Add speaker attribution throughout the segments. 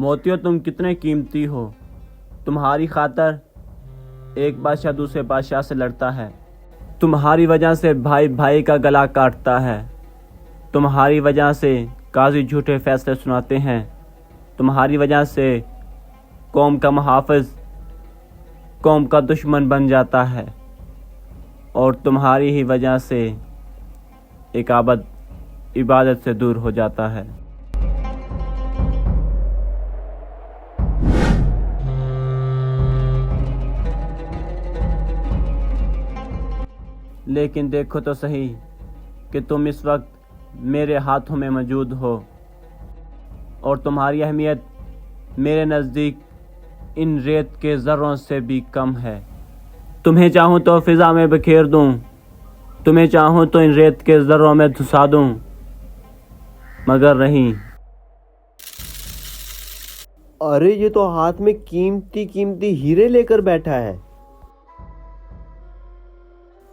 Speaker 1: मोतियों तुम कितने कीमती हो। तुम्हारी खातर एक बादशाह दूसरे बादशाह से लड़ता है। तुम्हारी वजह से भाई भाई का गला काटता है। तुम्हारी वजह से काजी झूठे फैसले सुनाते हैं। तुम्हारी वजह से कौम का मुहाफ़िज़ कौम का दुश्मन बन जाता है। और तुम्हारी ही वजह से एक आबद इबादत से दूर हो जाता है। लेकिन देखो तो सही कि तुम इस वक्त मेरे हाथों में मौजूद हो और तुम्हारी अहमियत मेरे नज़दीक इन रेत के ज़र्रों से भी कम है। तुम्हें चाहूँ तो फ़िज़ा में बिखेर दूँ, तुम्हें चाहूँ तो इन रेत के ज़र्रों में धुसा दूँ, मगर नहीं।
Speaker 2: अरे ये तो हाथ में कीमती कीमती हीरे लेकर बैठा है।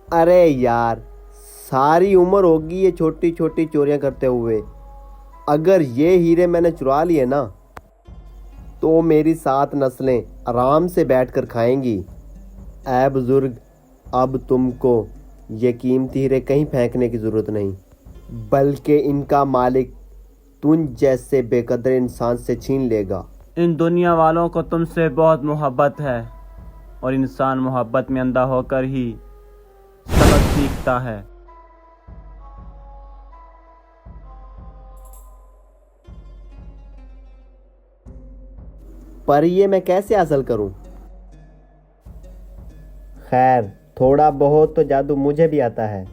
Speaker 2: अरे यार, सारी उम्र होगी ये छोटी छोटी चोरियां करते हुए। अगर ये हीरे मैंने चुरा लिए ना तो मेरी 7 नस्लें आराम से बैठकर खाएंगी। ऐ बुजुर्ग, अब तुमको ये कीमती हीरे कहीं फेंकने की ज़रूरत नहीं, बल्कि इनका मालिक तुम जैसे बेकदर इंसान से छीन लेगा।
Speaker 1: इन दुनिया वालों को तुमसे बहुत मोहब्बत है और इंसान मोहब्बत में अंधा होकर ही सबक सीखता है।
Speaker 2: पर ये मैं कैसे हासिल करूं? खैर, थोड़ा बहुत तो जादू मुझे भी आता है।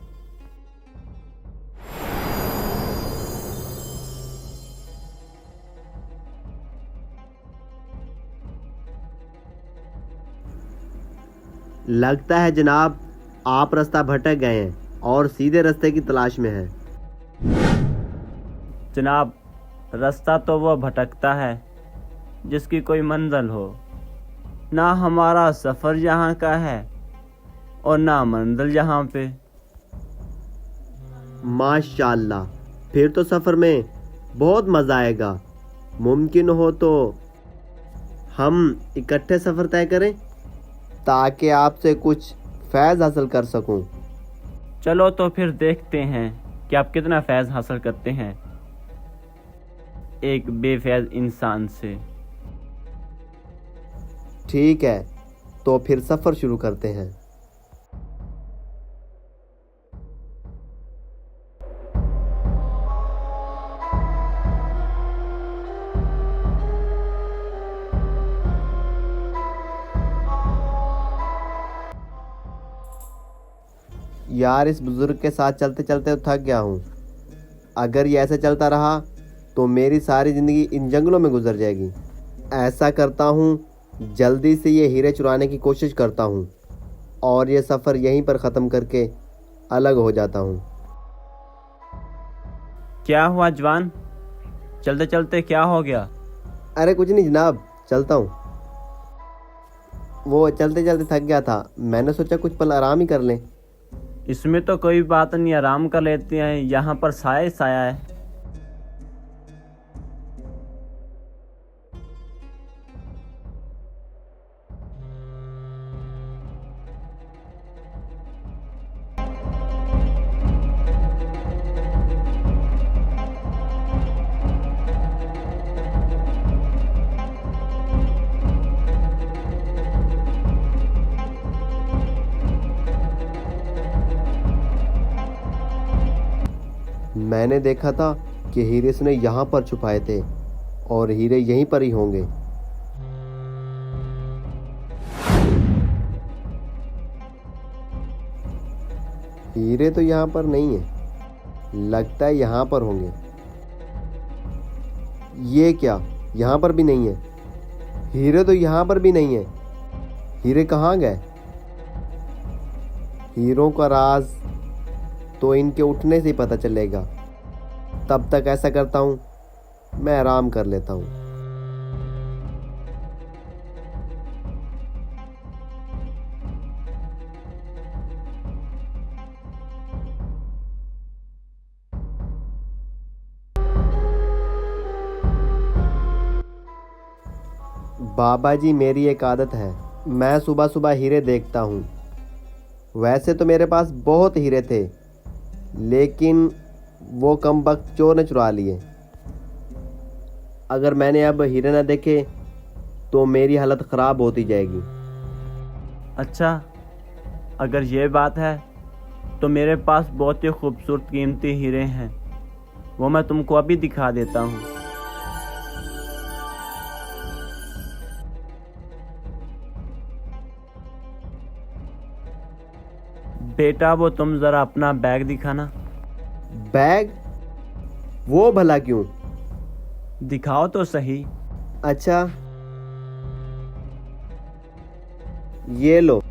Speaker 2: लगता है जनाब, आप रास्ता भटक गए हैं और सीधे रास्ते की तलाश में हैं।
Speaker 1: जनाब, रास्ता तो वह भटकता है जिसकी कोई मंजिल हो। ना हमारा सफ़र यहाँ का है और ना मंजिल यहाँ पे।
Speaker 2: माशाल्लाह, फिर तो सफ़र में बहुत मज़ा आएगा। मुमकिन हो तो हम इकट्ठे सफ़र तय करें ताकि आपसे कुछ फैज़ हासिल कर सकूं।
Speaker 1: चलो तो फिर देखते हैं कि आप कितना फैज़ हासिल करते हैं एक बेफैज़ इंसान से।
Speaker 2: ठीक है, तो फिर सफ़र शुरू करते हैं। यार, इस बुजुर्ग के साथ चलते चलते तो थक गया हूँ। अगर ये ऐसे चलता रहा तो मेरी सारी ज़िंदगी इन जंगलों में गुजर जाएगी। ऐसा करता हूँ, जल्दी से ये हीरे चुराने की कोशिश करता हूँ और ये सफ़र यहीं पर ख़त्म करके अलग हो जाता हूँ।
Speaker 1: क्या हुआ जवान, चलते चलते क्या हो गया?
Speaker 2: अरे कुछ नहीं जनाब, चलता हूँ। वो चलते चलते थक गया था, मैंने सोचा कुछ पल आराम ही कर लें।
Speaker 1: इसमें तो कोई बात नहीं, आराम कर लेते हैं, यहाँ पर साया ही साया है।
Speaker 2: मैंने देखा था कि हीरे इसने यहाँ पर छुपाए थे और हीरे यहीं पर ही होंगे। हीरे तो यहाँ पर नहीं है, लगता है यहाँ पर होंगे। ये क्या, यहाँ पर भी नहीं है। हीरे तो यहाँ पर भी नहीं है। हीरे कहाँ गए? हीरों का राज तो इनके उठने से ही पता चलेगा। तब तक ऐसा करता हूँ, मैं आराम कर लेता हूँ। बाबा जी, मेरी एक आदत है, मैं सुबह सुबह हीरे देखता हूँ। वैसे तो मेरे पास बहुत हीरे थे, लेकिन वो कमबख्त चोर ने चुरा लिए। अगर मैंने अब हीरे न देखे तो मेरी हालत ख़राब होती जाएगी।
Speaker 1: अच्छा, अगर ये बात है तो मेरे पास बहुत ही खूबसूरत कीमती हीरे हैं, वो मैं तुमको अभी दिखा देता हूँ। बेटा, वो तुम ज़रा अपना बैग दिखाना।
Speaker 2: बैग? वो भला क्यों?
Speaker 1: दिखाओ तो सही।
Speaker 2: अच्छा, ये लो।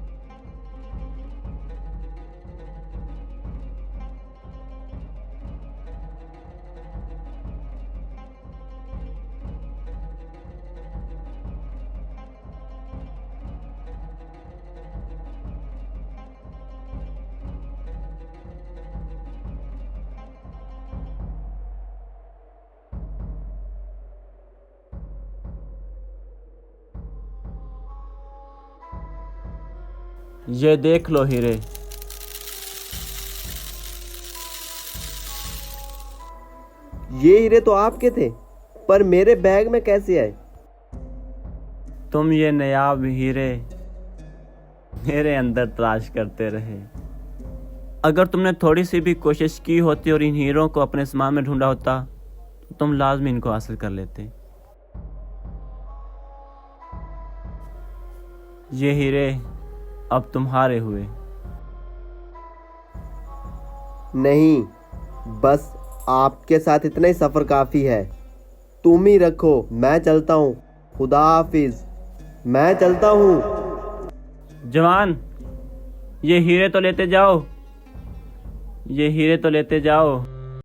Speaker 1: ये देख लो हीरे।
Speaker 2: ये हीरे तो आपके थे, पर मेरे बैग में कैसे आए?
Speaker 1: तुम ये नायाब हीरे मेरे अंदर तलाश करते रहे। अगर तुमने थोड़ी सी भी कोशिश की होती और इन हीरों को अपने सामान में ढूंढा होता तो तुम लाजमी इनको हासिल कर लेते। ये हीरे अब तुम्हारे हुए।
Speaker 2: नहीं, बस आपके साथ इतना ही सफ़र काफ़ी है। तुम ही रखो, मैं चलता हूँ। खुदा हाफिज, मैं चलता हूँ।
Speaker 1: जवान, ये हीरे तो लेते जाओ, ये हीरे तो लेते जाओ।